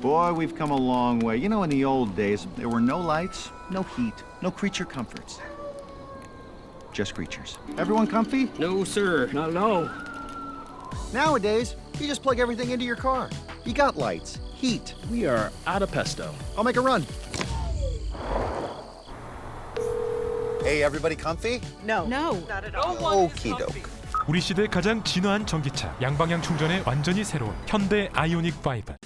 Boy, we've come a long way. You know, in the old days, there were no lights, no heat, no creature comforts. Just creatures. Everyone comfy? No, sir. No. Nowadays, you just plug everything into your car. You got lights, heat. We are out of pesto. I'll make a run. Hey, everybody comfy? No. Okie doke. 우리 시대 가장 진화한 전기차, 양방향 충전에 완전히 새로운 현대 아이오닉 5.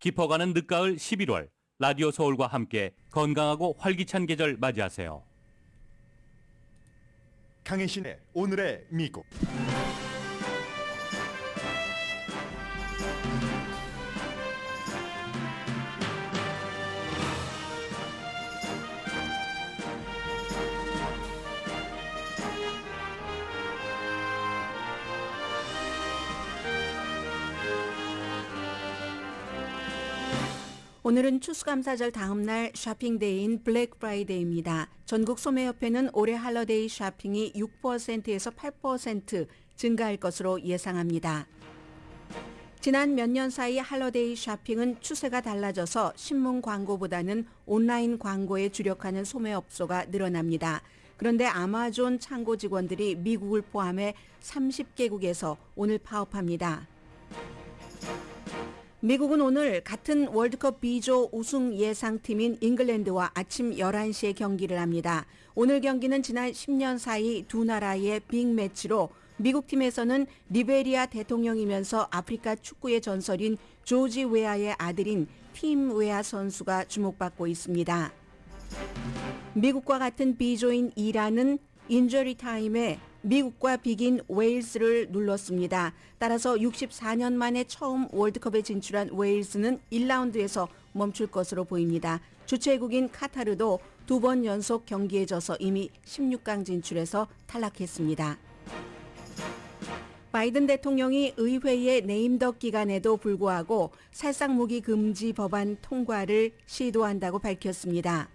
깊어가는 늦가을 11월, 라디오 서울과 함께 건강하고 활기찬 계절 맞이하세요. 강혜신의 오늘의 미국. 오늘은 추수감사절 다음날 쇼핑데이인 블랙 프라이데이입니다. 전국 소매협회는 올해 할러데이 쇼핑이 6%에서 8% 증가할 것으로 예상합니다. 지난 몇 년 사이 할러데이 쇼핑은 추세가 달라져서 신문 광고보다는 온라인 광고에 주력하는 소매업소가 늘어납니다. 그런데 아마존 창고 직원들이 미국을 포함해 30개국에서 오늘 파업합니다. 미국은 오늘 같은 월드컵 B조 우승 예상팀인 잉글랜드와 아침 11시에 경기를 합니다. 오늘 경기는 지난 10년 사이 두 나라의 빅매치로 미국 팀에서는 리베리아 대통령이면서 아프리카 축구의 전설인 조지 웨아의 아들인 팀 웨아 선수가 주목받고 있습니다. 미국과 같은 B조인 이란은 인저리 타임에 미국과 비긴 웨일스를 눌렀습니다. 따라서 64년 만에 처음 월드컵에 진출한 웨일스는 1라운드에서 멈출 것으로 보입니다. 주최국인 카타르도 2번 연속 경기에 져서 이미 16강 진출해서 탈락했습니다. 바이든 대통령이 의회의 네임덕 기간에도 불구하고 살상무기 금지 법안 통과를 시도한다고 밝혔습니다.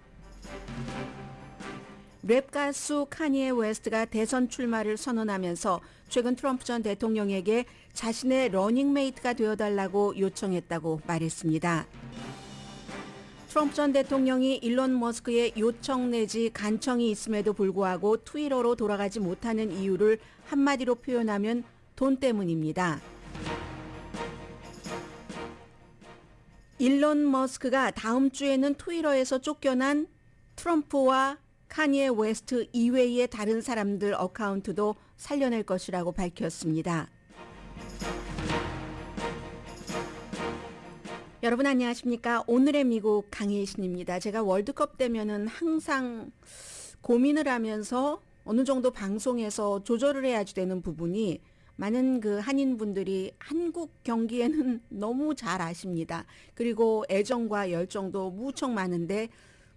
랩 가수 카니에 웨스트가 대선 출마를 선언하면서 최근 트럼프 전 대통령에게 자신의 러닝메이트가 되어달라고 요청했다고 말했습니다. 트럼프 전 대통령이 일론 머스크의 요청 내지 간청이 있음에도 불구하고 트위터로 돌아가지 못하는 이유를 한마디로 표현하면 돈 때문입니다. 일론 머스크가 다음 주에는 트위터에서 쫓겨난 트럼프와 카니에 웨스트 이외의 다른 사람들 어카운트도 살려낼 것이라고 밝혔습니다. 여러분 안녕하십니까? 오늘의 미국 강혜신입니다. 제가 월드컵 때면은 항상 고민을 하면서 어느 정도 방송에서 조절을 해야지 되는 부분이 많은 그 한인분들이 한국 경기에는 너무 잘 아십니다. 그리고 애정과 열정도 무척 많은데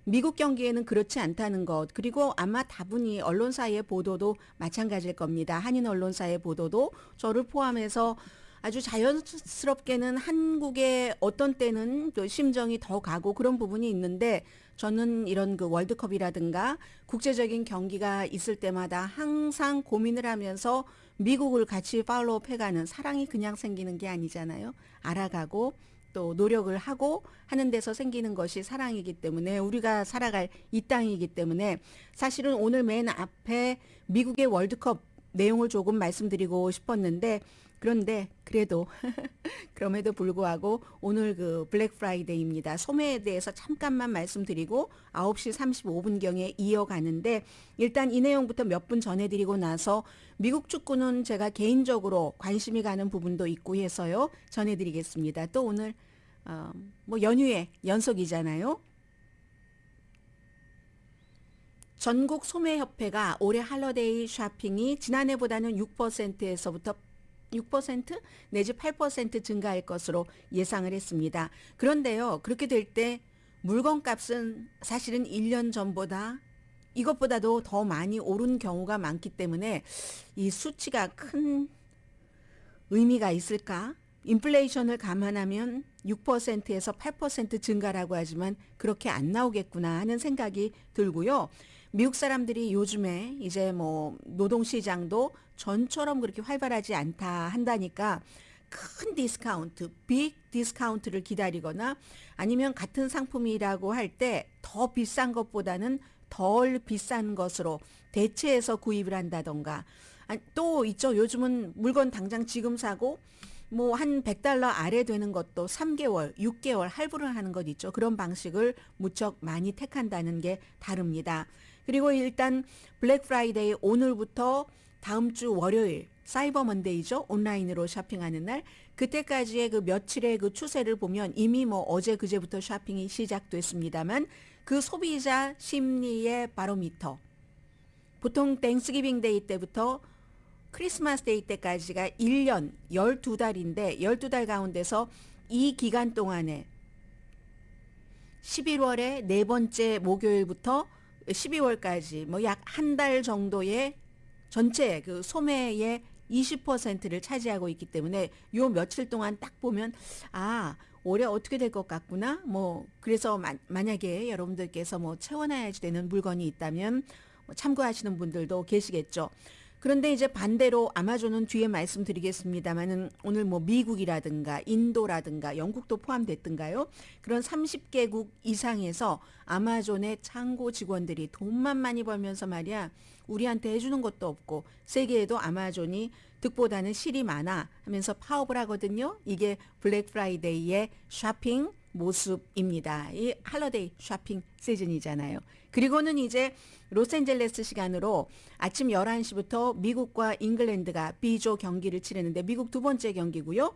미국 경기에는 그렇지 않다는 것, 그리고 아마 다분히 언론사의 보도도 마찬가지일 겁니다. 한인 언론사의 보도도 저를 포함해서 아주 자연스럽게는 한국의 어떤 때는 또 심정이 더 가고 그런 부분이 있는데 저는 이런 그 월드컵이라든가 국제적인 경기가 있을 때마다 항상 고민을 하면서 미국을 같이 팔로우 해가는, 사랑이 그냥 생기는 게 아니잖아요. 알아가고 또 노력을 하고 하는 데서 생기는 것이 사랑이기 때문에, 우리가 살아갈 이 땅이기 때문에 사실은 오늘 맨 앞에 미국의 월드컵 내용을 조금 말씀드리고 싶었는데, 그런데 그래도 그럼에도 불구하고 오늘 그 블랙 프라이데이입니다. 소매에 대해서 잠깐만 말씀드리고 9시 35분경에 이어가는데, 일단 이 내용부터 몇 분 전해드리고 나서 미국 축구는 제가 개인적으로 관심이 가는 부분도 있고 해서요 전해드리겠습니다. 또 오늘 뭐 연휴의 연속이잖아요. 전국 소매협회가 올해 할러데이 쇼핑이 지난해보다는 6%에서부터 6% 내지 8% 증가할 것으로 예상을 했습니다. 그런데요, 그렇게 될 때 물건값은 사실은 1년 전보다 이것보다도 더 많이 오른 경우가 많기 때문에 이 수치가 큰 의미가 있을까? 인플레이션을 감안하면 6%에서 8% 증가라고 하지만 그렇게 안 나오겠구나 하는 생각이 들고요. 미국 사람들이 요즘에 이제 뭐 노동시장도 전처럼 그렇게 활발하지 않다 한다니까 큰 디스카운트, 빅 디스카운트를 기다리거나 아니면 같은 상품이라고 할 때 더 비싼 것보다는 덜 비싼 것으로 대체해서 구입을 한다던가 또 있죠. 요즘은 물건 당장 지금 사고 뭐 한 $100 아래 되는 것도 3개월, 6개월 할부를 하는 것 있죠. 그런 방식을 무척 많이 택한다는 게 다릅니다. 그리고 일단 블랙 프라이데이 오늘부터 다음 주 월요일 사이버 먼데이죠. 온라인으로 쇼핑하는 날. 그때까지의 그 며칠의 그 추세를 보면 이미 뭐 어제 그제부터 쇼핑이 시작됐습니다만 그 소비자 심리의 바로미터. 보통 땡스기빙 데이 때부터 크리스마스 데이 때까지가 1년 12달인데 12달 가운데서 이 기간 동안에 11월의 네 번째 목요일부터 12월까지 뭐 약 한 달 정도의 전체 그 소매의 20%를 차지하고 있기 때문에 요 며칠 동안 딱 보면 올해 어떻게 될 것 같구나. 뭐 그래서 만약에 여러분들께서 뭐 채워놔야지 되는 물건이 있다면 뭐 참고하시는 분들도 계시겠죠. 그런데 이제 반대로 아마존은 뒤에 말씀드리겠습니다만은 오늘 뭐 미국이라든가 인도라든가 영국도 포함됐던가요? 그런 30개국 이상에서 아마존의 창고 직원들이 돈만 많이 벌면서 말이야 우리한테 해주는 것도 없고 세계에도 아마존이 득보다는 실이 많아 하면서 파업을 하거든요. 이게 블랙 프라이데이의 쇼핑 모습입니다. 이 할러데이 쇼핑 시즌이잖아요. 그리고는 이제 로스앤젤레스 시간으로 아침 11시부터 미국과 잉글랜드가 B조 경기를 치르는데 미국 두 번째 경기고요.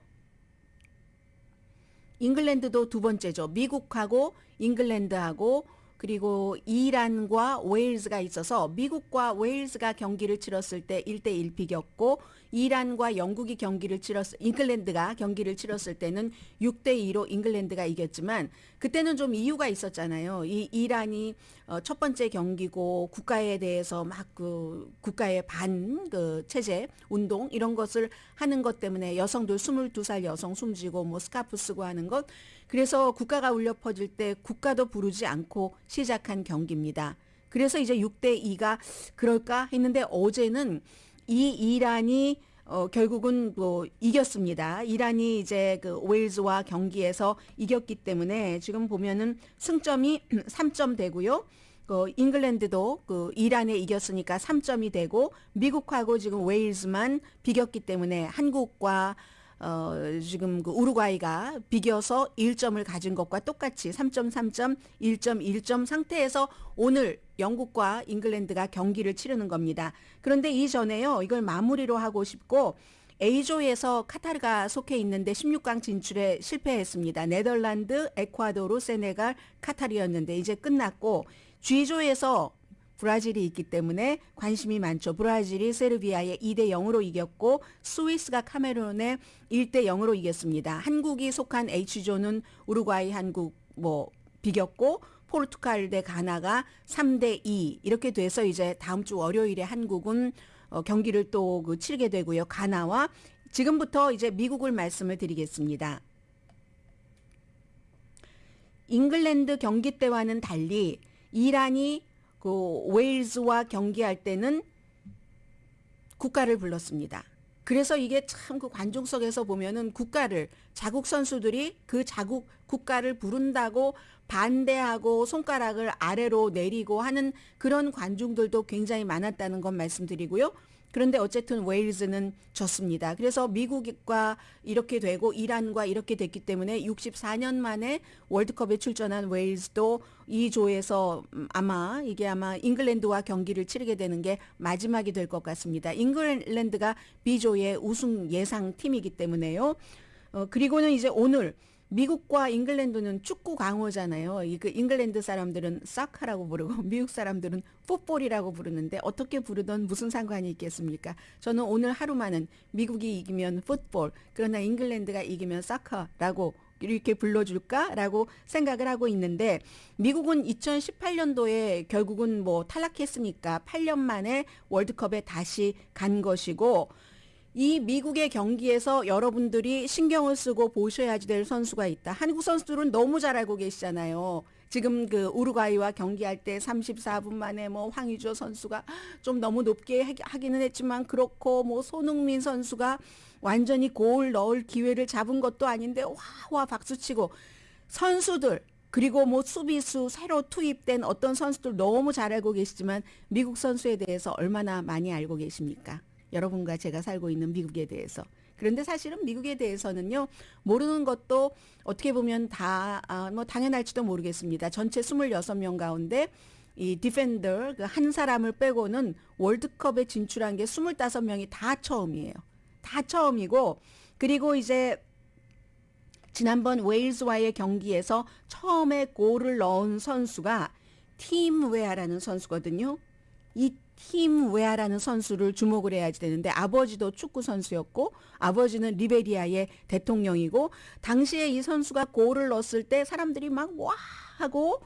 잉글랜드도 두 번째죠. 미국하고 잉글랜드하고 그리고 이란과 웨일즈가 있어서 미국과 웨일즈가 경기를 치렀을 때 1대1 비겼고 이란과 영국이 잉글랜드가 경기를 치렀을 때는 6대2로 잉글랜드가 이겼지만 그때는 좀 이유가 있었잖아요. 이 이란이 첫 번째 경기고 국가에 대해서 막 그 국가의 반 그 체제 운동 이런 것을 하는 것 때문에 여성들 22살 여성 숨지고 뭐 스카프 쓰고 하는 것 그래서 국가가 울려 퍼질 때 국가도 부르지 않고 시작한 경기입니다. 그래서 이제 6대2가 그럴까 했는데 어제는 이 이란이 결국은 뭐 이겼습니다. 이란이 이제 그 웨일즈와 경기에서 이겼기 때문에 지금 보면은 승점이 3점 되고요. 잉글랜드도 그 이란에 이겼으니까 3점이 되고 미국하고 지금 웨일즈만 비겼기 때문에 한국과 지금 그 우루과이가 비겨서 1점을 가진 것과 똑같이 3점, 3점, 1점, 1점 상태에서 오늘 영국과 잉글랜드가 경기를 치르는 겁니다. 그런데 이전에요. 이걸 마무리로 하고 싶고 A조에서 카타르가 속해 있는데 16강 진출에 실패했습니다. 네덜란드, 에콰도르, 세네갈, 카타르였는데 이제 끝났고 G조에서 브라질이 있기 때문에 관심이 많죠. 브라질이 세르비아에 2대0으로 이겼고 스위스가 카메룬에 1대0으로 이겼습니다. 한국이 속한 H조는 우루과이, 한국 뭐 비겼고 포르투갈 대 가나가 3대2 이렇게 돼서 이제 다음 주 월요일에 한국은 경기를 또 치르게 되고요. 가나와 지금부터 이제 미국을 말씀을 드리겠습니다. 잉글랜드 경기 때와는 달리 이란이 그 웨일즈와 경기할 때는 국가를 불렀습니다. 그래서 이게 참 그 관중석에서 보면은 자국 선수들이 그 자국 국가를 부른다고 반대하고 손가락을 아래로 내리고 하는 그런 관중들도 굉장히 많았다는 건 말씀드리고요. 그런데 어쨌든 웨일즈는 졌습니다. 그래서 미국과 이렇게 되고 이란과 이렇게 됐기 때문에 64년 만에 월드컵에 출전한 웨일즈도 이 조에서 아마 잉글랜드와 경기를 치르게 되는 게 마지막이 될 것 같습니다. 잉글랜드가 B조의 우승 예상 팀이기 때문에요. 그리고는 이제 오늘 미국과 잉글랜드는 축구 강호잖아요. 그 잉글랜드 사람들은 사카라고 부르고 미국 사람들은 풋볼이라고 부르는데 어떻게 부르던 무슨 상관이 있겠습니까? 저는 오늘 하루만은 미국이 이기면 풋볼, 그러나 잉글랜드가 이기면 사카라고 이렇게 불러줄까라고 생각을 하고 있는데 미국은 2018년도에 결국은 뭐 탈락했으니까 8년 만에 월드컵에 다시 간 것이고 이 미국의 경기에서 여러분들이 신경을 쓰고 보셔야 될 선수가 있다. 한국 선수들은 너무 잘 알고 계시잖아요. 지금 그 우루과이와 경기할 때 34분 만에 뭐 황의조 선수가 좀 너무 높게 하기는 했지만 그렇고 뭐 손흥민 선수가 완전히 골 넣을 기회를 잡은 것도 아닌데 와 박수치고 선수들 그리고 뭐 수비수 새로 투입된 어떤 선수들 너무 잘 알고 계시지만 미국 선수에 대해서 얼마나 많이 알고 계십니까? 여러분과 제가 살고 있는 미국에 대해서. 그런데 사실은 미국에 대해서는요, 모르는 것도 어떻게 보면 다, 뭐 당연할지도 모르겠습니다. 전체 26명 가운데 이 디펜더, 그 한 사람을 빼고는 월드컵에 진출한 게 25명이 다 처음이에요. 다 처음이고, 그리고 이제 지난번 웨일즈와의 경기에서 처음에 골을 넣은 선수가 팀 웨아라는 선수거든요. 이 팀 웨아라는 선수를 주목을 해야지 되는데 아버지도 축구 선수였고 아버지는 리베리아의 대통령이고 당시에 이 선수가 골을 넣었을 때 사람들이 막 와 하고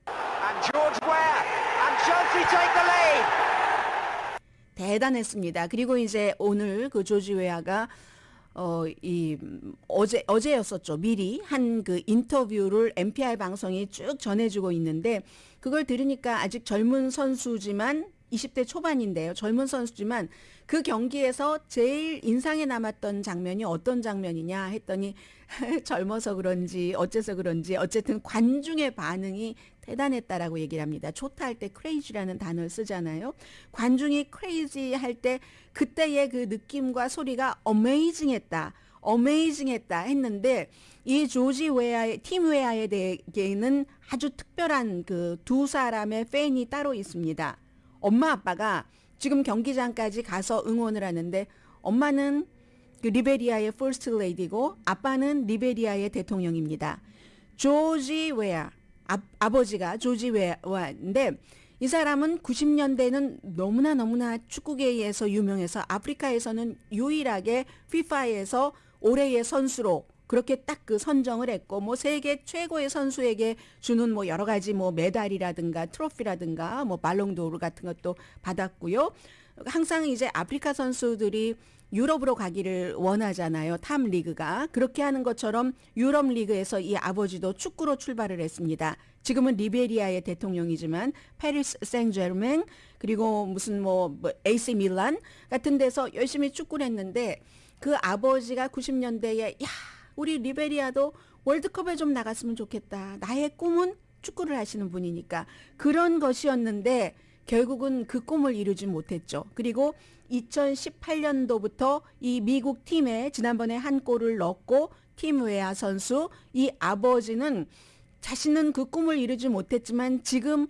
And George Weah and Chelsea take the lead. 대단했습니다. 그리고 이제 오늘 그 조지 웨아가 어제였었죠. 미리 한 그 인터뷰를 NPR 방송이 쭉 전해주고 있는데 그걸 들으니까 아직 젊은 선수지만 20대 초반인데요. 젊은 선수지만 그 경기에서 제일 인상에 남았던 장면이 어떤 장면이냐 했더니 젊어서 그런지 어째서 그런지 어쨌든 관중의 반응이 대단했다라고 얘기를 합니다. 좋다 할 때 crazy라는 단어를 쓰잖아요. 관중이 crazy 할 때 그때의 그 느낌과 소리가 amazing했다 했는데 이 조지 웨아의 팀 웨아에 대해는 아주 특별한 그 두 사람의 팬이 따로 있습니다. 엄마 아빠가 지금 경기장까지 가서 응원을 하는데 엄마는 그 리베리아의 퍼스트 레이디고 아빠는 리베리아의 대통령입니다. 조지 웨아 아버지가 조지 웨아인데 이 사람은 90년대는 너무나 축구계에서 유명해서 아프리카에서는 유일하게 FIFA에서 올해의 선수로 그렇게 딱 그 선정을 했고 뭐 세계 최고의 선수에게 주는 뭐 여러 가지 뭐 메달이라든가 트로피라든가 뭐 발롱도르 같은 것도 받았고요. 항상 이제 아프리카 선수들이 유럽으로 가기를 원하잖아요. 탑 리그가. 그렇게 하는 것처럼 유럽 리그에서 이 아버지도 축구로 출발을 했습니다. 지금은 리베리아의 대통령이지만 파리스 생제르맹 그리고 무슨 뭐 AC 밀란 같은 데서 열심히 축구를 했는데 그 아버지가 90년대에 야 우리 리베리아도 월드컵에 좀 나갔으면 좋겠다. 나의 꿈은 축구를 하시는 분이니까 그런 것이었는데 결국은 그 꿈을 이루지 못했죠. 그리고 2018년도부터 이 미국 팀에 지난번에 한 골을 넣었고 팀 웨아 선수 이 아버지는 자신은 그 꿈을 이루지 못했지만 지금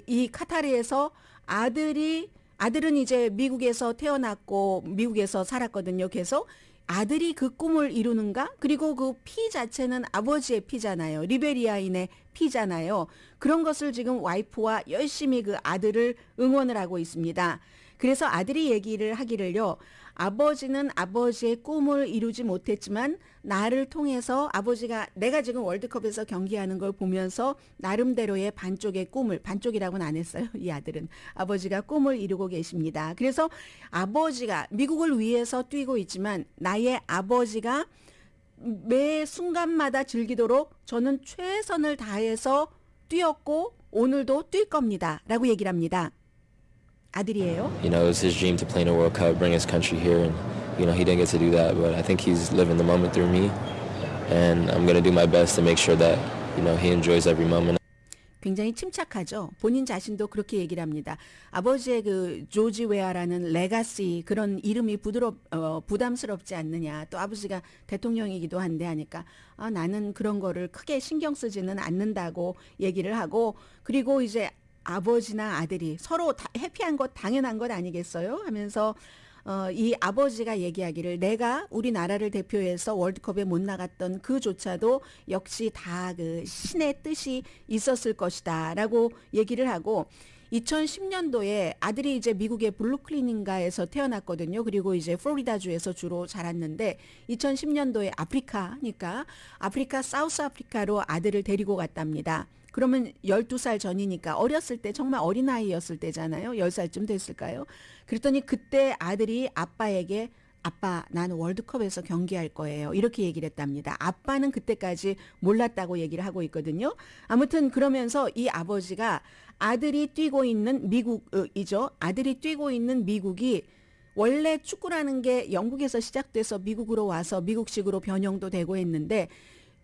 이 카타르에서 아들은 이제 미국에서 태어났고 미국에서 살았거든요. 계속 아들이 그 꿈을 이루는가? 그리고 그 피 자체는 아버지의 피잖아요. 리베리아인의 피잖아요. 그런 것을 지금 와이프와 열심히 그 아들을 응원을 하고 있습니다. 그래서 아들이 얘기를 하기를요. 아버지는 아버지의 꿈을 이루지 못했지만 나를 통해서 아버지가 내가 지금 월드컵에서 경기하는 걸 보면서 나름대로의 반쪽이라고는 안 했어요. 이 아들은. 아버지가 꿈을 이루고 계십니다. 그래서 아버지가 미국을 위해서 뛰고 있지만 나의 아버지가 매 순간마다 즐기도록 저는 최선을 다해서 뛰었고 오늘도 뛸 겁니다. 라고 얘기를 합니다. 아들이에요. You know, it was his dream to play in a World Cup, bring his country here, and you know he didn't get to do that. But I think he's living the moment through me, and I'm gonna do my best to make sure that you know he enjoys every moment. 굉장히 침착하죠. 본인 자신도 그렇게 얘기를 합니다. 아버지의 그 조지 웨아라는 레가시 그런 이름이 부담스럽지 않느냐. 또 아버지가 대통령이기도 한데 하니까 나는 그런 거를 크게 신경 쓰지는 않는다고 얘기를 하고 그리고 이제 아버지나 아들이 서로 해피한 것 당연한 것 아니겠어요? 하면서 이 아버지가 얘기하기를 내가 우리나라를 대표해서 월드컵에 못 나갔던 그조차도 역시 다 그 신의 뜻이 있었을 것이다라고 얘기를 하고 2010년도에 아들이 이제 미국의 블루클린인가에서 태어났거든요. 그리고 이제 플로리다주에서 주로 자랐는데 2010년도에 아프리카 사우스 아프리카로 아들을 데리고 갔답니다. 그러면 12살 전이니까 어렸을 때 정말 어린아이였을 때잖아요. 10살쯤 됐을까요? 그랬더니 그때 아들이 아빠에게 아빠, 나는 월드컵에서 경기할 거예요. 이렇게 얘기를 했답니다. 아빠는 그때까지 몰랐다고 얘기를 하고 있거든요. 아무튼 그러면서 이 아버지가 아들이 뛰고 있는 미국이죠. 아들이 뛰고 있는 미국이 원래 축구라는 게 영국에서 시작돼서 미국으로 와서 미국식으로 변형도 되고 했는데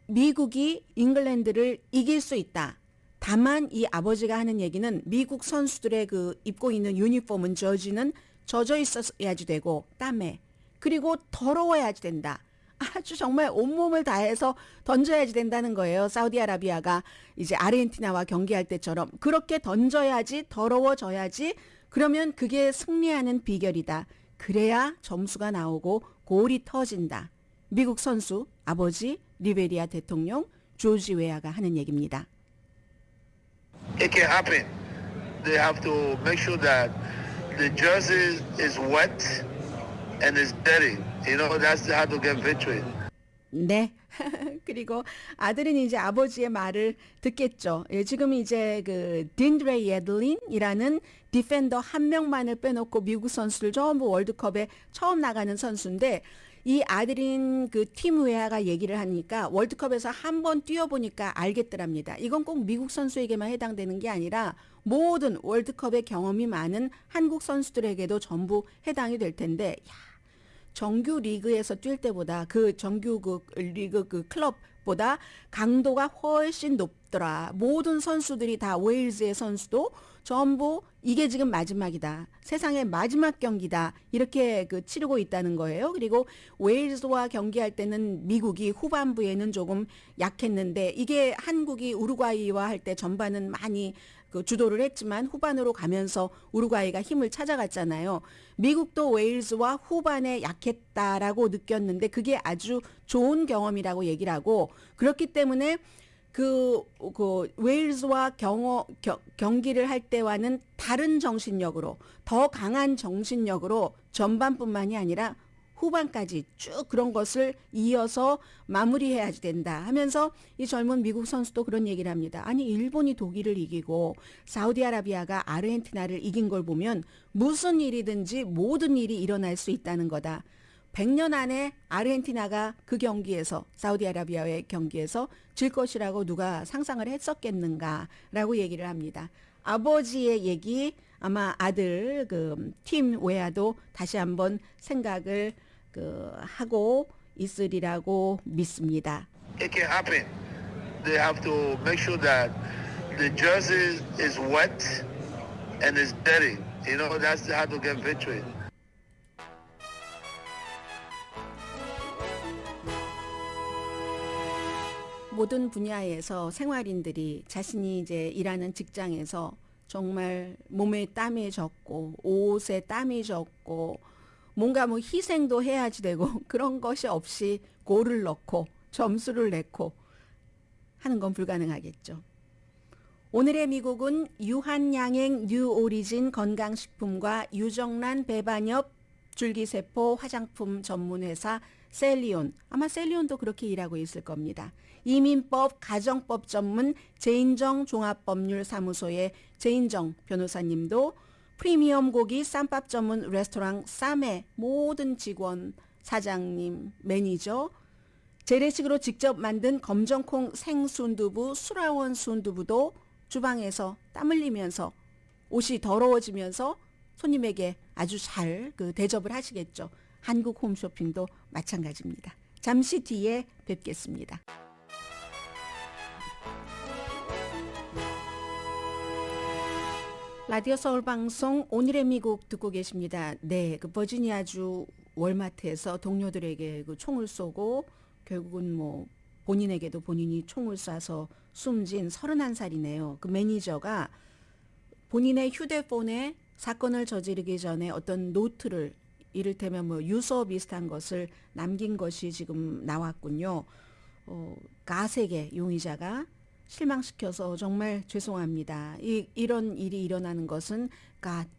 미국이 잉글랜드를 이길 수 있다. 다만 이 아버지가 하는 얘기는 미국 선수들의 그 입고 있는 유니폼은 저지는 젖어 있어야지 되고 땀에 그리고 더러워야지 된다. 아주 정말 온몸을 다해서 던져야지 된다는 거예요. 사우디아라비아가 이제 아르헨티나와 경기할 때처럼 그렇게 던져야지 더러워져야지 그러면 그게 승리하는 비결이다. 그래야 점수가 나오고 골이 터진다. 미국 선수 아버지 리베리아 대통령 조지 웨아가 하는 얘기입니다. It can happen. They have to make sure that the jersey is wet and is dirty. You know, that's how to get victory. 네. 그리고 아들은 이제 아버지의 말을 듣겠죠. 예, 지금 이제 그 딘드레 예들린이라는 디펜더 한 명만을 빼놓고 미국 선수들 전부 월드컵에 처음 나가는 선수인데 이 아들인 그 팀 웨아가 얘기를 하니까 월드컵에서 한 번 뛰어보니까 알겠더랍니다. 이건 꼭 미국 선수에게만 해당되는 게 아니라 모든 월드컵의 경험이 많은 한국 선수들에게도 전부 해당이 될 텐데 야, 정규 리그에서 뛸 때보다 그 정규 그 리그 그 클럽보다 강도가 훨씬 높더라. 모든 선수들이 다 웨일즈의 선수도 전부 이게 지금 마지막이다. 세상의 마지막 경기다. 이렇게 그 치르고 있다는 거예요. 그리고 웨일즈와 경기할 때는 미국이 후반부에는 조금 약했는데 이게 한국이 우루과이와 할 때 전반은 많이 그 주도를 했지만 후반으로 가면서 우루과이가 힘을 찾아갔잖아요. 미국도 웨일즈와 후반에 약했다라고 느꼈는데 그게 아주 좋은 경험이라고 얘기를 하고 그렇기 때문에 그 웨일즈와 경기를 할 때와는 다른 정신력으로 더 강한 정신력으로 전반뿐만이 아니라 후반까지 쭉 그런 것을 이어서 마무리해야지 된다 하면서 이 젊은 미국 선수도 그런 얘기를 합니다. 아니 일본이 독일을 이기고 사우디아라비아가 아르헨티나를 이긴 걸 보면 무슨 일이든지 모든 일이 일어날 수 있다는 거다. 100년 안에 아르헨티나가 그 경기에서 사우디아라비아의 경기에서 질 것이라고 누가 상상을 했었겠는가라고 얘기를 합니다. 아버지의 얘기 아마 아들 그 팀 웨아도 다시 한번 생각을 하고 있으리라고 믿습니다. It can happen. They have to make sure that the jersey is wet and is dirty. You know, that's how to get victory. 모든 분야에서 생활인들이 자신이 이제 일하는 직장에서 정말 몸에 땀이 젖고 옷에 땀이 젖고 뭔가 뭐 희생도 해야지 되고 그런 것이 없이 골을 넣고 점수를 내고 하는 건 불가능하겠죠. 오늘의 미국은 유한양행 뉴오리진 건강식품과 유정란 배반엽 줄기세포 화장품 전문회사 셀리온, 아마 셀리온도 그렇게 일하고 있을 겁니다. 이민법 가정법 전문 제인정 종합법률사무소의 제인정 변호사님도 프리미엄 고기 쌈밥 전문 레스토랑 쌈의 모든 직원, 사장님, 매니저, 재래식으로 직접 만든 검정콩 생순두부, 수라원 순두부도 주방에서 땀 흘리면서 옷이 더러워지면서 손님에게 아주 잘 대접을 하시겠죠. 한국 홈쇼핑도 마찬가지입니다. 잠시 뒤에 뵙겠습니다. 라디오 서울 방송 오늘의 미국 듣고 계십니다. 네, 그 버지니아주 월마트에서 동료들에게 그 총을 쏘고 결국은 뭐 본인에게도 본인이 총을 쏴서 숨진 31살이네요. 그 매니저가 본인의 휴대폰에 사건을 저지르기 전에 어떤 노트를 이를테면 뭐 유서 비슷한 것을 남긴 것이 지금 나왔군요. 가세계 용의자가 실망시켜서 정말 죄송합니다. 이런 일이 일어나는 것은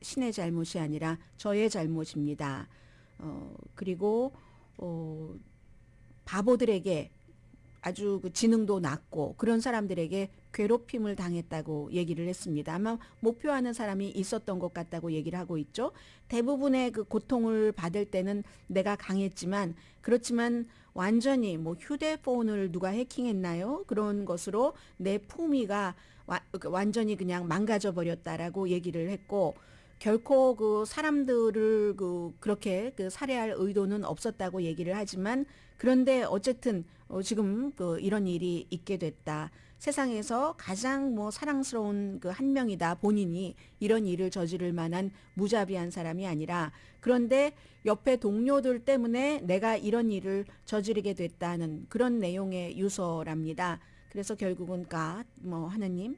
신의 잘못이 아니라 저의 잘못입니다. 그리고 바보들에게 아주 그 지능도 낮고 그런 사람들에게 괴롭힘을 당했다고 얘기를 했습니다. 아마 목표하는 사람이 있었던 것 같다고 얘기를 하고 있죠. 대부분의 그 고통을 받을 때는 내가 강했지만 그렇지만 완전히 뭐 휴대폰을 누가 해킹했나요? 그런 것으로 내 품위가 완전히 그냥 망가져 버렸다라고 얘기를 했고 결코 그 사람들을 그렇게 살해할 의도는 없었다고 얘기를 하지만 그런데 어쨌든 지금 이런 일이 있게 됐다. 세상에서 가장 뭐 사랑스러운 그 한 명이다. 본인이 이런 일을 저지를 만한 무자비한 사람이 아니라 그런데 옆에 동료들 때문에 내가 이런 일을 저지르게 됐다는 그런 내용의 유서랍니다. 그래서 결국은 뭐 하느님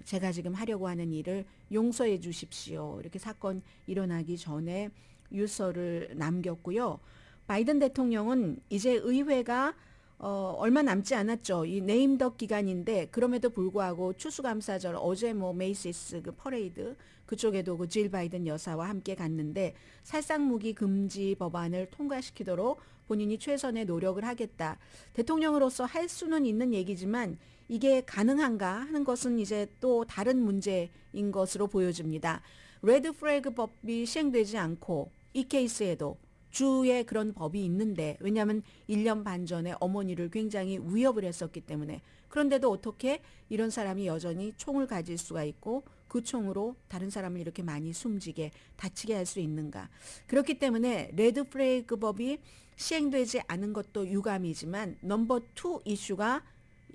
제가 지금 하려고 하는 일을 용서해 주십시오. 이렇게 사건 일어나기 전에 유서를 남겼고요. 바이든 대통령은 이제 의회가 얼마 남지 않았죠. 이 네임덕 기간인데 그럼에도 불구하고 추수감사절 어제 뭐 메이시스 그 퍼레이드 그쪽에도 그 질 바이든 여사와 함께 갔는데 살상무기 금지 법안을 통과시키도록 본인이 최선의 노력을 하겠다. 대통령으로서 할 수는 있는 얘기지만 이게 가능한가 하는 것은 이제 또 다른 문제인 것으로 보여집니다. 레드 플래그 법이 시행되지 않고 이 케이스에도 주에 그런 법이 있는데 왜냐하면 1년 반 전에 어머니를 굉장히 위협을 했었기 때문에 그런데도 어떻게 이런 사람이 여전히 총을 가질 수가 있고 그 총으로 다른 사람을 이렇게 많이 숨지게 다치게 할 수 있는가. 그렇기 때문에 레드 플래그 법이 시행되지 않은 것도 유감이지만 넘버 2 이슈가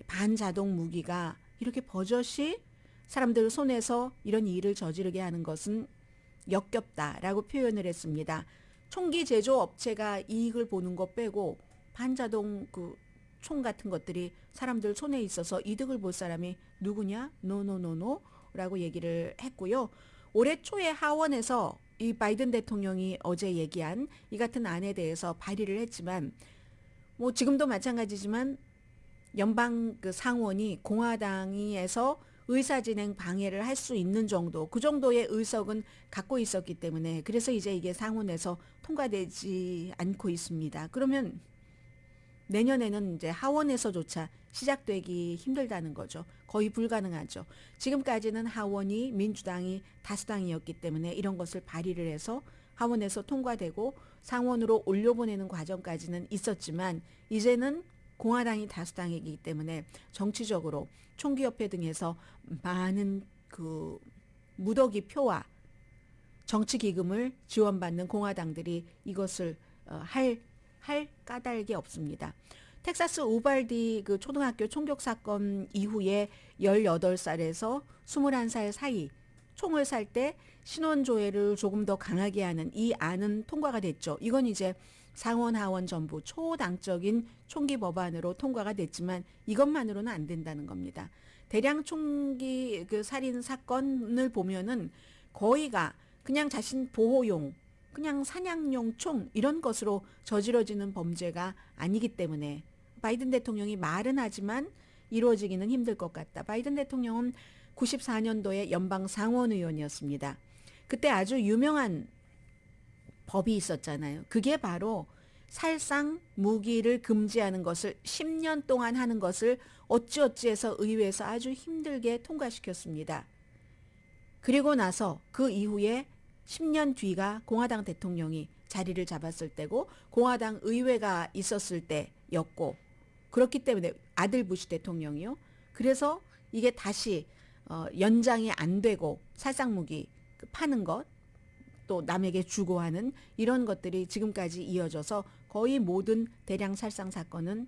반자동 무기가 이렇게 버젓이 사람들 손에서 이런 일을 저지르게 하는 것은 역겹다라고 표현을 했습니다. 총기 제조 업체가 이익을 보는 것 빼고 반자동 총 같은 것들이 사람들 손에 있어서 이득을 볼 사람이 누구냐? 노노노노라고 얘기를 했고요. 올해 초에 하원에서 이 바이든 대통령이 어제 얘기한 이 같은 안에 대해서 발의를 했지만 뭐 지금도 마찬가지지만 연방 상원이 공화당에서 의사진행 방해를 할 수 있는 정도 그 정도의 의석은 갖고 있었기 때문에 그래서 이제 이게 상원에서 통과되지 않고 있습니다. 그러면 내년에는 이제 하원에서조차 시작되기 힘들다는 거죠. 거의 불가능하죠. 지금까지는 하원이 민주당이 다수당이었기 때문에 이런 것을 발의를 해서 하원에서 통과되고 상원으로 올려보내는 과정까지는 있었지만 이제는 공화당이 다수당이기 때문에 정치적으로 총기협회 등에서 많은 무더기 표와 정치기금을 지원받는 공화당들이 이것을 할 까닭이 없습니다. 텍사스 우발디 초등학교 총격 사건 이후에 18살에서 21살 사이 총을 살 때 신원조회를 조금 더 강하게 하는 이 안은 통과가 됐죠. 이건 이제 상원 하원 전부 초당적인 총기 법안으로 통과가 됐지만 이것만으로는 안 된다는 겁니다. 대량 총기 살인 사건을 보면은 거의가 그냥 자신 보호용 그냥 사냥용 총 이런 것으로 저지러지는 범죄가 아니기 때문에 바이든 대통령이 말은 하지만 이루어지기는 힘들 것 같다. 바이든 대통령은 94년도에 연방 상원의원이었습니다. 그때 아주 유명한 법이 있었잖아요. 그게 바로 살상 무기를 금지하는 것을 10년 동안 하는 것을 어찌어찌해서 의회에서 아주 힘들게 통과시켰습니다. 그리고 나서 그 이후에 10년 뒤가 공화당 대통령이 자리를 잡았을 때고 공화당 의회가 있었을 때였고 그렇기 때문에 아들 부시 대통령이요. 그래서 이게 다시 연장이 안 되고 살상무기 파는 것 또 남에게 주고 하는 이런 것들이 지금까지 이어져서 거의 모든 대량 살상 사건은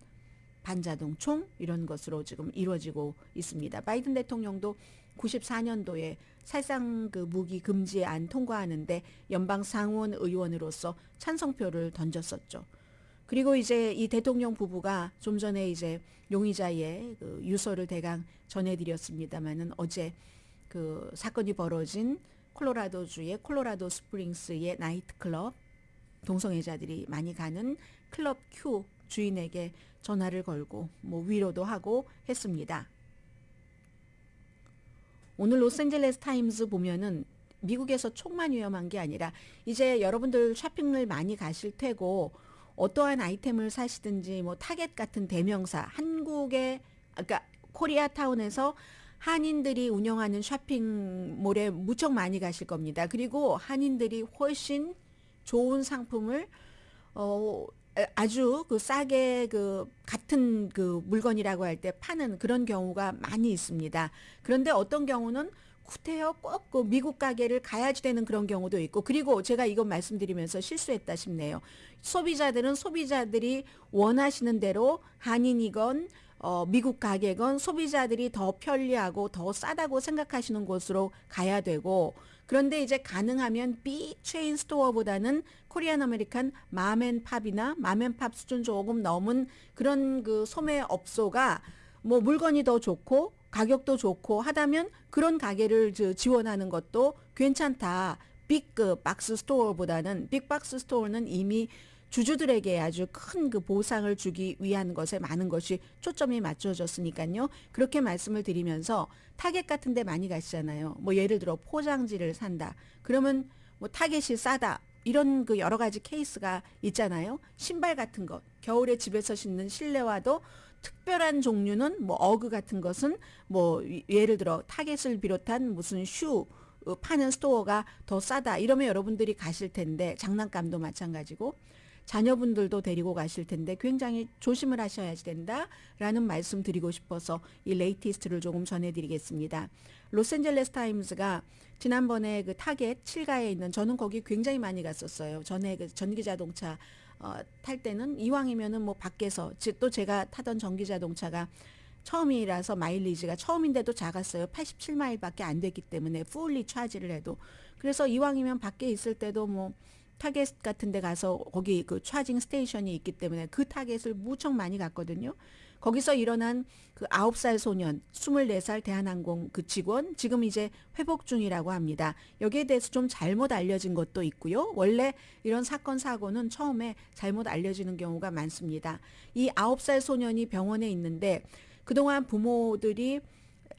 반자동 총 이런 것으로 지금 이루어지고 있습니다. 바이든 대통령도 94년도에 살상 무기 금지안 통과하는데 연방 상원 의원으로서 찬성표를 던졌었죠. 그리고 이제 이 대통령 부부가 좀 전에 이제 용의자의 유서를 대강 전해드렸습니다만은 어제 사건이 벌어진 콜로라도주의 콜로라도 스프링스의 나이트클럽 동성애자들이 많이 가는 클럽 Q 주인에게 전화를 걸고 뭐 위로도 하고 했습니다. 오늘 로스앤젤레스 타임즈 보면은 미국에서 총만 위험한 게 아니라 이제 여러분들 쇼핑을 많이 가실 테고 어떠한 아이템을 사시든지 뭐 타겟 같은 대명사, 한국의 그러니까 코리아타운에서 한인들이 운영하는 쇼핑몰에 무척 많이 가실 겁니다. 그리고 한인들이 훨씬 좋은 상품을 아주 그 싸게 그 같은 그 물건이라고 할 때 파는 그런 경우가 많이 있습니다. 그런데 어떤 경우는 구태여 꼭 그 미국 가게를 가야지 되는 그런 경우도 있고, 그리고 제가 이거 말씀드리면서 실수했다 싶네요. 소비자들은 소비자들이 원하시는 대로 한인이건 미국 가게건 소비자들이 더 편리하고 더 싸다고 생각하시는 곳으로 가야 되고, 그런데 이제 가능하면 빅 체인 스토어보다는 코리안 아메리칸 맘앤팝이나 맘앤팝 수준 조금 넘은 그런 그 소매 업소가 뭐 물건이 더 좋고 가격도 좋고 하다면 그런 가게를 지원하는 것도 괜찮다. 빅 박스 스토어보다는, 빅 박스 스토어는 이미 주주들에게 아주 큰 그 보상을 주기 위한 것에 많은 것이 초점이 맞춰졌으니까요. 그렇게 말씀을 드리면서 타겟 같은 데 많이 가시잖아요. 뭐 예를 들어 포장지를 산다. 그러면 뭐 타겟이 싸다. 이런 그 여러 가지 케이스가 있잖아요. 신발 같은 것, 겨울에 집에서 신는 실내화도 특별한 종류는 뭐 어그 같은 것은 뭐 예를 들어 타겟을 비롯한 무슨 슈 파는 스토어가 더 싸다. 이러면 여러분들이 가실 텐데, 장난감도 마찬가지고 자녀분들도 데리고 가실 텐데 굉장히 조심을 하셔야 된다라는 말씀 드리고 싶어서 이 레이티스트를 조금 전해드리겠습니다. 로스앤젤레스 타임스가 지난번에 그 타겟 7가에 있는, 저는 거기 굉장히 많이 갔었어요. 전에 그 전기자동차 탈 때는 이왕이면은 뭐 밖에서, 또 제가 타던 전기자동차가 처음이라서 마일리지가 처음인데도 작았어요. 87마일밖에 안 됐기 때문에 풀리 차지를 해도. 그래서 이왕이면 밖에 있을 때도 뭐 타겟 같은 데 가서 거기 그 차징 스테이션이 있기 때문에 그 타겟을 무척 많이 갔거든요. 거기서 일어난 그 9살 소년, 24살 대한항공 그 직원, 지금 이제 회복 중이라고 합니다. 여기에 대해서 좀 잘못 알려진 것도 있고요. 원래 이런 사건 사고는 처음에 잘못 알려지는 경우가 많습니다. 이 9살 소년이 병원에 있는데 그동안 부모들이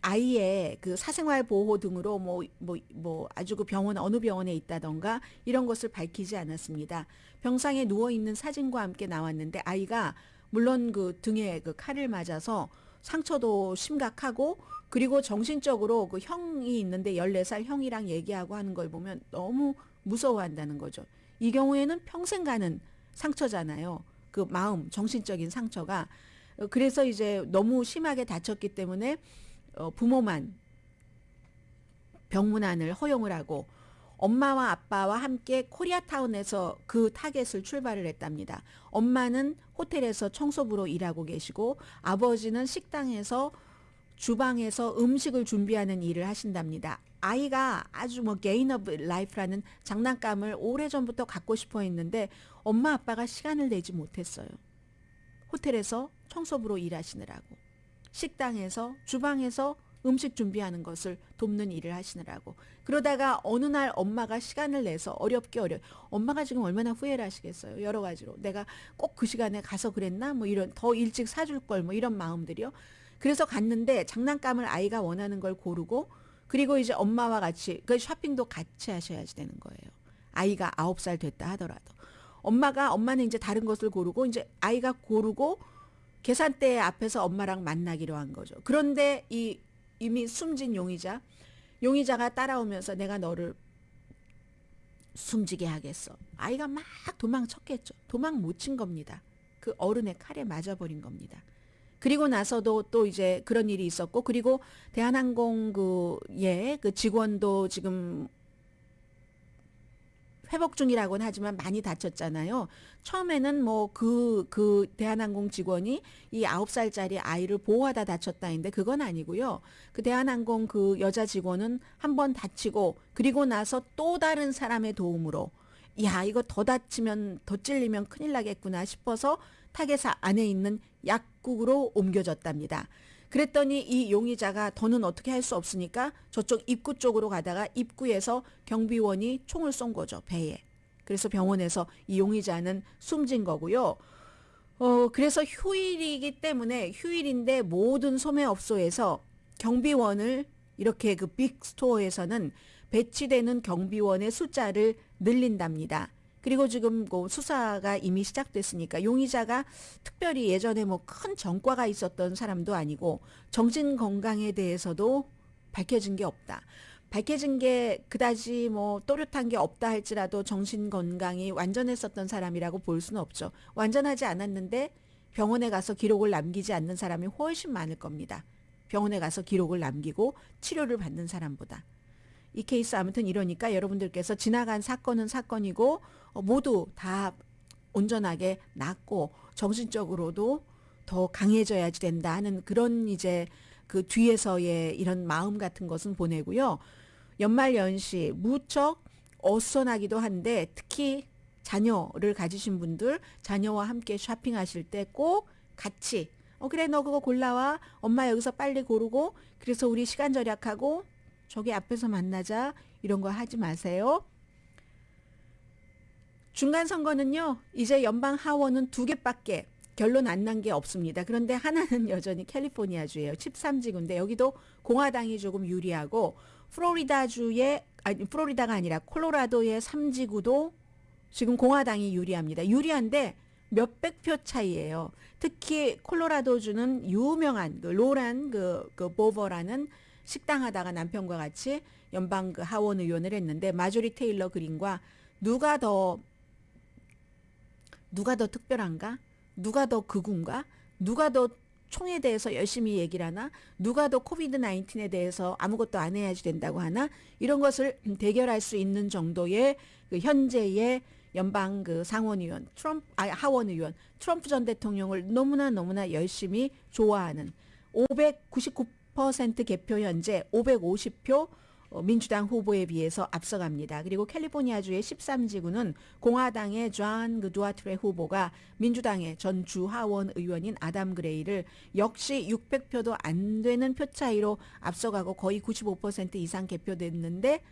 아이의 그 사생활 보호 등으로 뭐 아주 그 병원, 어느 병원에 있다던가 이런 것을 밝히지 않았습니다. 병상에 누워 있는 사진과 함께 나왔는데 아이가 물론 그 등에 그 칼을 맞아서 상처도 심각하고, 그리고 정신적으로 그 형이 있는데 14살 형이랑 얘기하고 하는 걸 보면 너무 무서워한다는 거죠. 이 경우에는 평생 가는 상처잖아요. 그 마음, 정신적인 상처가. 그래서 이제 너무 심하게 다쳤기 때문에 부모만 병문안을 허용을 하고 엄마와 아빠와 함께 코리아타운에서 그 타겟을 출발을 했답니다. 엄마는 호텔에서 청소부로 일하고 계시고 아버지는 식당에서 주방에서 음식을 준비하는 일을 하신답니다. 아이가 아주 뭐 게인 오브 라이프라는 장난감을 오래전부터 갖고 싶어 했는데 엄마 아빠가 시간을 내지 못했어요. 호텔에서 청소부로 일하시느라고, 식당에서 주방에서 음식 준비하는 것을 돕는 일을 하시느라고. 그러다가 어느 날 엄마가 시간을 내서 엄마가 지금 얼마나 후회를 하시겠어요. 여러 가지로 내가 꼭 그 시간에 가서 그랬나 뭐 이런, 더 일찍 사줄 걸 뭐 이런 마음들이요. 그래서 갔는데 장난감을 아이가 원하는 걸 고르고, 그리고 이제 엄마와 같이 그 쇼핑도 같이 하셔야지 되는 거예요. 아이가 9살 됐다 하더라도 엄마는 이제 다른 것을 고르고 이제 아이가 고르고 계산대 앞에서 엄마랑 만나기로 한 거죠. 그런데 이미 숨진 용의자가 따라오면서 내가 너를 숨지게 하겠어. 아이가 막 도망쳤겠죠. 도망 못 친 겁니다. 그 어른의 칼에 맞아버린 겁니다. 그리고 나서도 또 이제 그런 일이 있었고, 그리고 대한항공 그 직원도 지금 회복 중이라고는 하지만 많이 다쳤잖아요. 처음에는 뭐 그 대한항공 직원이 이 9살짜리 아이를 보호하다 다쳤다 했는데 그건 아니고요. 그 대한항공 그 여자 직원은 한 번 다치고 그리고 나서 또 다른 사람의 도움으로 야, 이거 더 다치면 더 찔리면 큰일 나겠구나 싶어서 타겟 안에 있는 약국으로 옮겨졌답니다. 그랬더니 이 용의자가 더는 어떻게 할 수 없으니까 저쪽 입구 쪽으로 가다가 입구에서 경비원이 총을 쏜 거죠, 배에. 그래서 병원에서 이 용의자는 숨진 거고요. 그래서 휴일이기 때문에, 휴일인데 모든 소매업소에서 경비원을 이렇게 그 빅스토어에서는 배치되는 경비원의 숫자를 늘린답니다. 그리고 지금 그 수사가 이미 시작됐으니까 용의자가 특별히 예전에 뭐 큰 전과가 있었던 사람도 아니고 정신 건강에 대해서도 밝혀진 게 없다. 밝혀진 게 그다지 뭐 또렷한 게 없다 할지라도 정신 건강이 완전했었던 사람이라고 볼 수는 없죠. 완전하지 않았는데 병원에 가서 기록을 남기지 않는 사람이 훨씬 많을 겁니다. 병원에 가서 기록을 남기고 치료를 받는 사람보다. 이 케이스 아무튼 이러니까 여러분들께서 지나간 사건은 사건이고 모두 다 온전하게 낫고 정신적으로도 더 강해져야지 된다 하는 그런 이제 그 뒤에서의 이런 마음 같은 것은 보내고요. 연말연시 무척 어수선하기도 한데 특히 자녀를 가지신 분들 자녀와 함께 쇼핑하실 때 꼭 같이 그래 너 그거 골라와 엄마 여기서 빨리 고르고 그래서 우리 시간 절약하고 저기 앞에서 만나자 이런 거 하지 마세요. 중간선거는요. 이제 연방 하원은 2개밖에 결론 안 난 게 없습니다. 그런데 하나는 여전히 캘리포니아주예요. 13지구인데 여기도 공화당이 조금 유리하고 플로리다가 아니라 콜로라도의 3지구도 지금 공화당이 유리합니다. 유리한데 몇백 표 차이예요. 특히 콜로라도주는 유명한 로란 보버라는 식당 하다가 남편과 같이 연방 하원 의원을 했는데 마조리 테일러 그린과 누가 더 특별한가? 누가 더 극우인가? 누가 더 총에 대해서 열심히 얘기를 하나? 누가 더 코비드 19에 대해서 아무것도 안 해야지 된다고 하나? 이런 것을 대결할 수 있는 정도의 현재의 연방 상원의원, 하원 의원, 트럼프 전 대통령을 너무나 열심히 좋아하는 599% 개표 현재 550표 민주당 후보에 비해서 앞서갑니다. 그리고 캘리포니아주의 13지구는 공화당의 존 두아트레 후보가 민주당의 전 주하원 의원인 아담 그레이를 역시 600표도 안 되는 표 차이로 앞서가고 거의 95% 이상 개표됐는데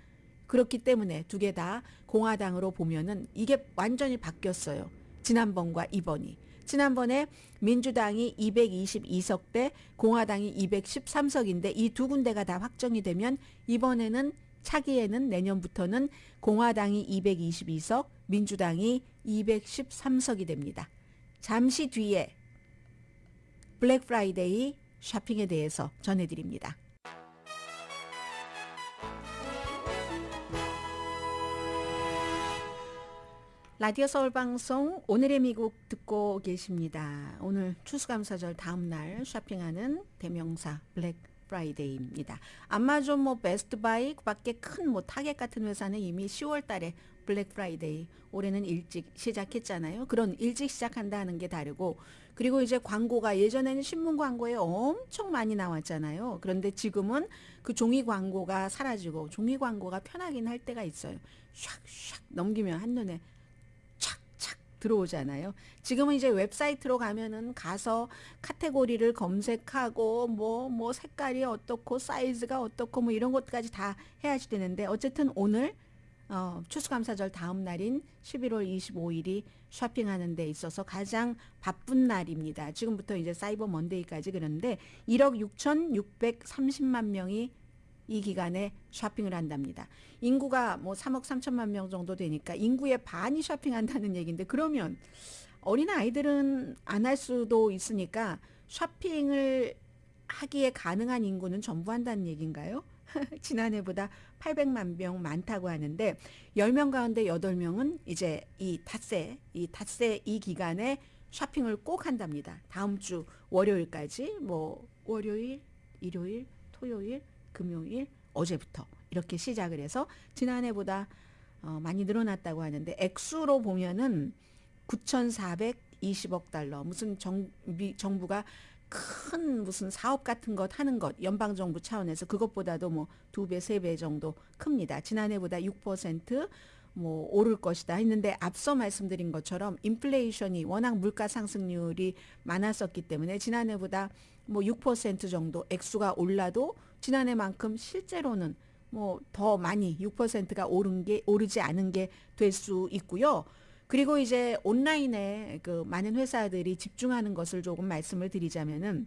그렇기 때문에 두 개 다 공화당으로 보면은 이게 완전히 바뀌었어요. 지난번과 이번이. 지난번에 민주당이 222석 대 공화당이 213석인데 이 두 군데가 다 확정이 되면 이번에는 차기에는 내년부터는 공화당이 222석, 민주당이 213석이 됩니다. 잠시 뒤에 블랙 프라이데이 쇼핑에 대해서 전해드립니다. 라디오 서울 방송 오늘의 미국 듣고 계십니다. 오늘 추수감사절 다음 날 쇼핑하는 대명사 블랙 프라이데이입니다. 아마존 베스트바이 그밖에 큰 타겟 같은 회사는 이미 10월 달에 블랙 프라이데이 올해는 일찍 시작했잖아요. 그런 일찍 시작한다 하는 게 다르고 그리고 이제 광고가 예전에는 신문 광고에 엄청 많이 나왔잖아요. 그런데 지금은 그 종이 광고가 사라지고 종이 광고가 편하긴 할 때가 있어요. 샥샥 넘기면 한눈에 들어오잖아요. 지금은 이제 웹사이트로 가면은 가서 카테고리를 검색하고 뭐 색깔이 어떻고 사이즈가 어떻고 이런 것까지 다 해야지 되는데 어쨌든 오늘 추수감사절 다음 날인 11월 25일이 쇼핑하는 데 있어서 가장 바쁜 날입니다. 지금부터 이제 사이버 먼데이까지 그런데 1억 6,630만 명이 이 기간에 쇼핑을 한답니다. 인구가 3억 3천만 명 정도 되니까 인구의 반이 쇼핑한다는 얘기인데 그러면 어린 아이들은 안 할 수도 있으니까 쇼핑을 하기에 가능한 인구는 전부 한다는 얘기인가요? 지난해보다 800만 명 많다고 하는데 10명 가운데 8명은 이제 이 닷새 이 기간에 쇼핑을 꼭 한답니다. 다음 주 월요일까지 월요일, 일요일, 토요일 금요일 어제부터 이렇게 시작을 해서 지난해보다 많이 늘어났다고 하는데 액수로 보면은 9,420억 달러 무슨 정부가 큰 무슨 사업 같은 것 하는 것 연방정부 차원에서 그것보다도 2배, 3배 정도 큽니다. 지난해보다 6% 오를 것이다 했는데 앞서 말씀드린 것처럼 인플레이션이 워낙 물가 상승률이 많았었기 때문에 지난해보다 6% 정도 액수가 올라도 지난해만큼 실제로는 더 많이 6%가 오르지 않은 게 될 수 있고요. 그리고 이제 온라인에 많은 회사들이 집중하는 것을 조금 말씀을 드리자면은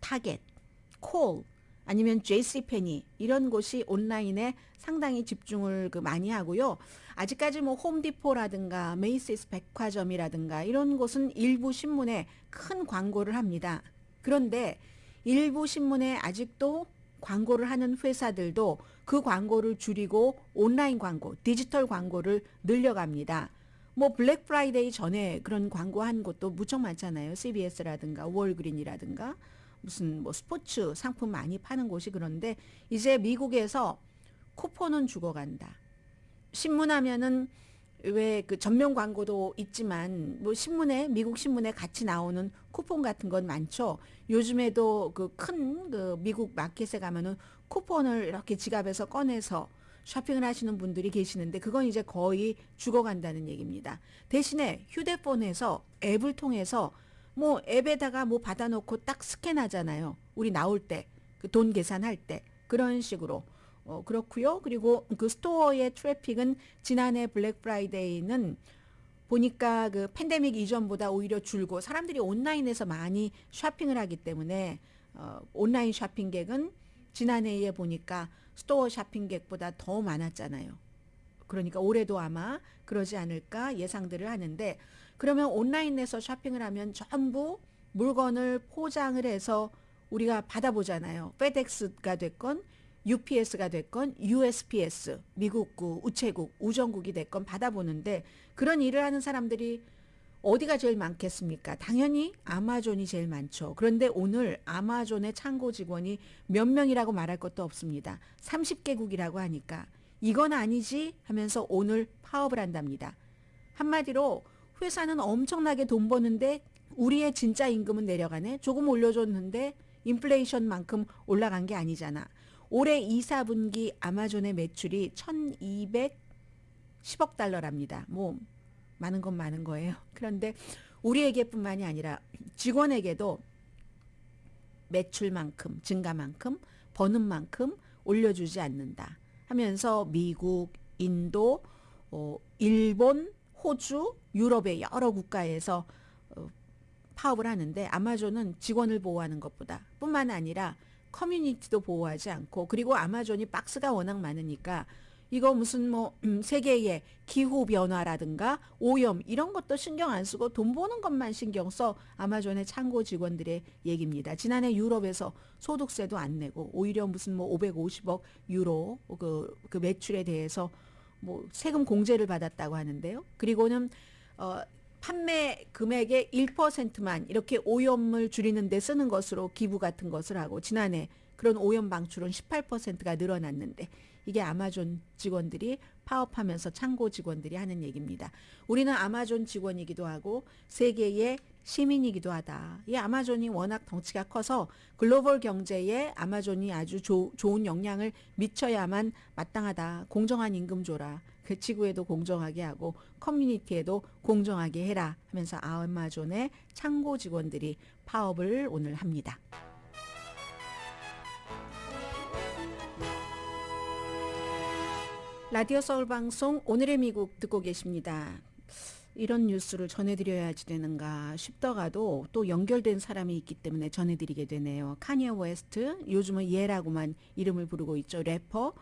타겟, 콜 아니면 JCPenney 이런 곳이 온라인에 상당히 집중을 많이 하고요. 아직까지 뭐 홈디포라든가 메이시스 백화점이라든가 이런 곳은 일부 신문에 큰 광고를 합니다. 그런데 일부 신문에 아직도 광고를 하는 회사들도 그 광고를 줄이고 온라인 광고, 디지털 광고를 늘려갑니다. 뭐 블랙 프라이데이 전에 그런 광고한 곳도 무척 많잖아요. CBS라든가 월그린이라든가 무슨 뭐 스포츠 상품 많이 파는 곳이. 그런데 이제 미국에서 쿠폰은 죽어간다. 신문하면은 왜 그 전면 광고도 있지만 뭐 신문에 미국 신문에 같이 나오는 쿠폰 같은 건 많죠. 요즘에도 그 큰 그 미국 마켓에 가면은 쿠폰을 이렇게 지갑에서 꺼내서 쇼핑을 하시는 분들이 계시는데 그건 이제 거의 죽어간다는 얘기입니다. 대신에 휴대폰에서 앱을 통해서 뭐 앱에다가 뭐 받아놓고 딱 스캔하잖아요. 우리 나올 때, 그 돈 계산할 때 그런 식으로. 그렇고요. 그리고 그 스토어의 트래픽은 지난해 블랙 프라이데이는 보니까 그 팬데믹 이전보다 오히려 줄고 사람들이 온라인에서 많이 쇼핑을 하기 때문에 온라인 쇼핑객은 지난해에 보니까 스토어 쇼핑객보다 더 많았잖아요. 그러니까 올해도 아마 그러지 않을까 예상들을 하는데, 그러면 온라인에서 쇼핑을 하면 전부 물건을 포장을 해서 우리가 받아보잖아요. 페덱스가 됐건 UPS가 됐건 USPS, 미국구, 우체국, 우정국이 됐건 받아보는데 그런 일을 하는 사람들이 어디가 제일 많겠습니까? 당연히 아마존이 제일 많죠. 그런데 오늘 아마존의 창고 직원이 몇 명이라고 말할 것도 없습니다. 30개국이라고 하니까 이건 아니지 하면서 오늘 파업을 한답니다. 한마디로 회사는 엄청나게 돈 버는데 우리의 진짜 임금은 내려가네. 조금 올려줬는데 인플레이션만큼 올라간 게 아니잖아. 올해 2, 4분기 아마존의 매출이 1210억 달러랍니다. 뭐 많은 건 많은 거예요. 그런데 우리에게뿐만이 아니라 직원에게도 매출만큼, 증가만큼, 버는 만큼 올려주지 않는다 하면서 미국, 인도, 일본, 호주, 유럽의 여러 국가에서 파업을 하는데 아마존은 직원을 보호하는 것보다 뿐만 아니라 커뮤니티도 보호하지 않고, 그리고 아마존이 박스가 워낙 많으니까 이거 무슨 뭐 세계의 기후 변화라든가 오염 이런 것도 신경 안 쓰고 돈 버는 것만 신경 써 아마존의 창고 직원들의 얘기입니다. 지난해 유럽에서 소득세도 안 내고 오히려 무슨 뭐 550억 유로 그 매출에 대해서 뭐 세금 공제를 받았다고 하는데요. 그리고는 판매 금액의 1%만 이렇게 오염을 줄이는 데 쓰는 것으로 기부 같은 것을 하고, 지난해 그런 오염 방출은 18%가 늘어났는데 이게 아마존 직원들이 파업하면서 창고 직원들이 하는 얘기입니다. 우리는 아마존 직원이기도 하고 세계의 시민이기도 하다. 이 아마존이 워낙 덩치가 커서 글로벌 경제에 아마존이 아주 좋은 영향을 미쳐야만 마땅하다. 공정한 임금 줘라. 그 지구에도 공정하게 하고 커뮤니티에도 공정하게 해라 하면서 아마존의 창고 직원들이 파업을 오늘 합니다. 라디오 서울 방송 오늘의 미국 듣고 계십니다. 이런 뉴스를 전해드려야지 되는가 싶더라도 또 연결된 사람이 있기 때문에 전해드리게 되네요. 카니에 웨스트, 요즘은 예라고만 이름을 부르고 있죠. 래퍼.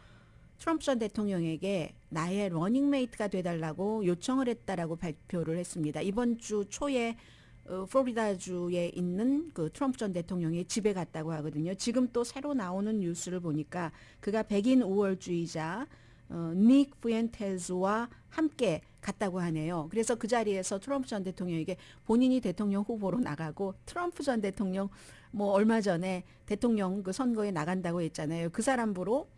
트럼프 전 대통령에게 나의 러닝메이트가 돼달라고 요청을 했다라고 발표를 했습니다. 이번 주 초에 플로리다주에 있는 그 트럼프 전 대통령의 집에 갔다고 하거든요. 지금 또 새로 나오는 뉴스를 보니까 그가 백인 우월주의자 닉 푸엔테즈와 함께 갔다고 하네요. 그래서 그 자리에서 트럼프 전 대통령에게 본인이 대통령 후보로 나가고, 트럼프 전 대통령 뭐 얼마 전에 대통령 그 선거에 나간다고 했잖아요. 그 사람으로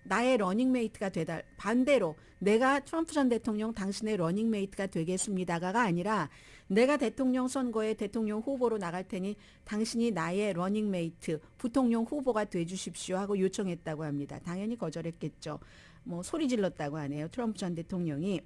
나의 러닝메이트가 반대로 내가 트럼프 전 대통령 당신의 러닝메이트가 되겠습니다가 아니라 내가 대통령 선거에 대통령 후보로 나갈 테니 당신이 나의 러닝메이트, 부통령 후보가 돼주십시오 하고 요청했다고 합니다. 당연히 거절했겠죠. 뭐 소리 질렀다고 하네요. 트럼프 전 대통령이.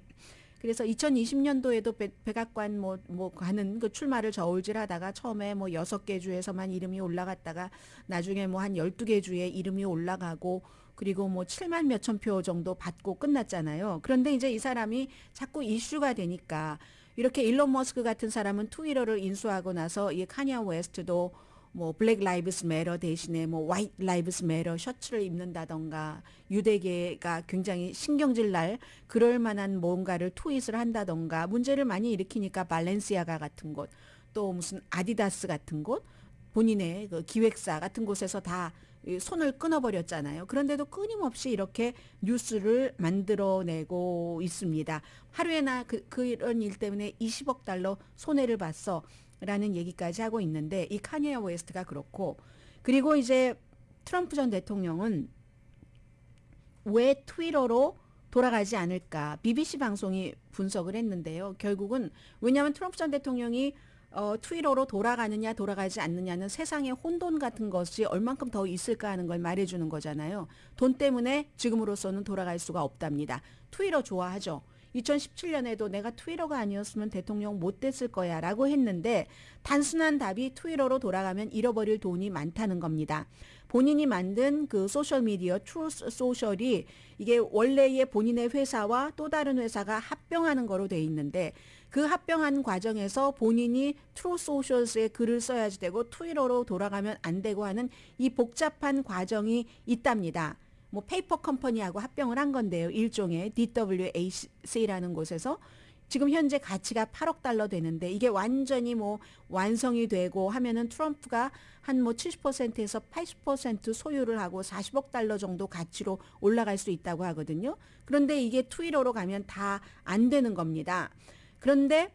그래서 2020년도에도 백악관 뭐 가는 그 출마를 저울질하다가 처음에 뭐 6개 주에서만 이름이 올라갔다가 나중에 뭐 한 12개 주에 이름이 올라가고, 그리고 뭐 7만 몇천 표 정도 받고 끝났잖아요. 그런데 이제 이 사람이 자꾸 이슈가 되니까, 이렇게 일론 머스크 같은 사람은 트위터를 인수하고 나서 이 카니에 웨스트도 뭐 블랙 라이브스 매러 대신에 뭐 화이트 라이브스 매러 셔츠를 입는다던가 유대계가 굉장히 신경질 날 그럴 만한 뭔가를 트윗을 한다던가 문제를 많이 일으키니까 발렌시아가 같은 곳 또 무슨 아디다스 같은 곳 본인의 그 기획사 같은 곳에서 다 손을 끊어버렸잖아요. 그런데도 끊임없이 이렇게 뉴스를 만들어내고 있습니다. 하루에나 그런 일 때문에 20억 달러 손해를 봤어 라는 얘기까지 하고 있는데 이 카니에 웨스트가 그렇고 그리고 이제 트럼프 전 대통령은 왜 트위터로 돌아가지 않을까 BBC 방송이 분석을 했는데요. 결국은 왜냐하면 트럼프 전 대통령이 트위터로 돌아가느냐 돌아가지 않느냐는 세상에 혼돈 같은 것이 얼만큼 더 있을까 하는 걸 말해주는 거잖아요. 돈 때문에 지금으로서는 돌아갈 수가 없답니다. 트위터 좋아하죠. 2017년에도 내가 트위터가 아니었으면 대통령 못 됐을 거야 라고 했는데 단순한 답이 트위터로 돌아가면 잃어버릴 돈이 많다는 겁니다. 본인이 만든 그 소셜미디어 트루스 소셜이 이게 원래의 본인의 회사와 또 다른 회사가 합병하는 거로 돼 있는데 그 합병한 과정에서 본인이 트루스 소셜스에 글을 써야지 되고 트위터로 돌아가면 안 되고 하는 이 복잡한 과정이 있답니다. 뭐 페이퍼 컴퍼니하고 합병을 한 건데요. 일종의 DWAC라는 곳에서 지금 현재 가치가 8억 달러 되는데 이게 완전히 뭐 완성이 되고 하면은 트럼프가 한 뭐 70%에서 80% 소유를 하고 40억 달러 정도 가치로 올라갈 수 있다고 하거든요. 그런데 이게 트위터로 가면 다 안 되는 겁니다. 그런데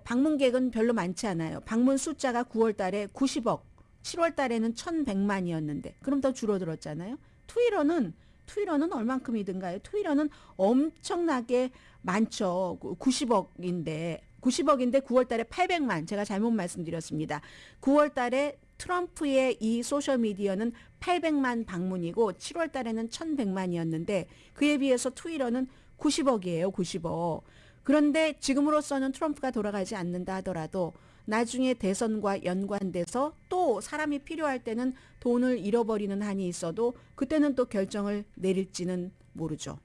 방문객은 별로 많지 않아요. 방문 숫자가 9월 달에 90억, 7월 달에는 1,100만이었는데 그럼 더 줄어들었잖아요. 트위터는 얼만큼이든가요. 트위터는 엄청나게 많죠. 90억인데 9월 달에 800만 제가 잘못 말씀드렸습니다. 9월 달에 트럼프의 이 소셜미디어는 800만 방문이고 7월 달에는 1,100만이었는데 그에 비해서 트위터는 90억이에요. 90억. 그런데 지금으로서는 트럼프가 돌아가지 않는다 하더라도 나중에 대선과 연관돼서 또 사람이 필요할 때는 돈을 잃어버리는 한이 있어도 그때는 또 결정을 내릴지는 모르죠.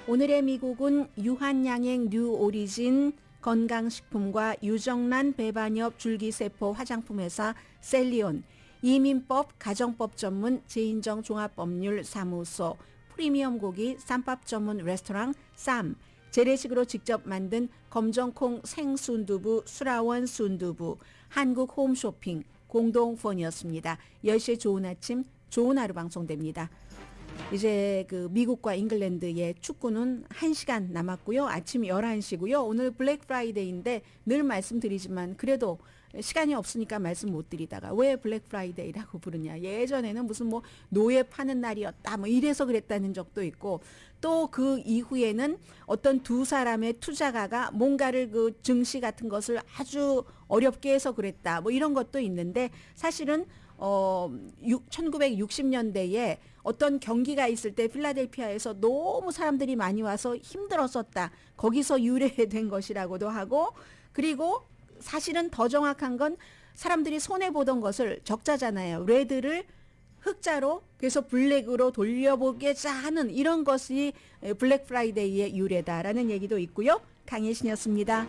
오늘의 미국은 유한양행 뉴 오리진 건강식품과 유정란 배반엽 줄기세포 화장품회사 셀리온, 이민법 가정법 전문 제인정 종합법률 사무소, 프리미엄 고기 쌈밥 전문 레스토랑 쌈, 재래식으로 직접 만든 검정콩 생순두부 수라원 순두부, 한국 홈쇼핑 공동폰이었습니다. 10시에 좋은 아침 좋은 하루 방송됩니다. 이제 그 미국과 잉글랜드의 축구는 1시간 남았고요. 아침 11시고요. 오늘 블랙 프라이데이인데 늘 말씀드리지만 그래도 시간이 없으니까 말씀 못 드리다가 왜 블랙 프라이데이라고 부르냐. 예전에는 무슨 뭐 노예 파는 날이었다 뭐 이래서 그랬다는 적도 있고 또 그 이후에는 어떤 두 사람의 투자가가 뭔가를 그 증시 같은 것을 아주 어렵게 해서 그랬다 뭐 이런 것도 있는데 사실은 1960년대에 어떤 경기가 있을 때 필라델피아에서 너무 사람들이 많이 와서 힘들었었다. 거기서 유래된 것이라고도 하고 그리고 사실은 더 정확한 건 사람들이 손해보던 것을 적자잖아요. 레드를 흑자로 그래서 블랙으로 돌려보겠자 하는 이런 것이 블랙 프라이데이의 유래다라는 얘기도 있고요. 강혜신이었습니다.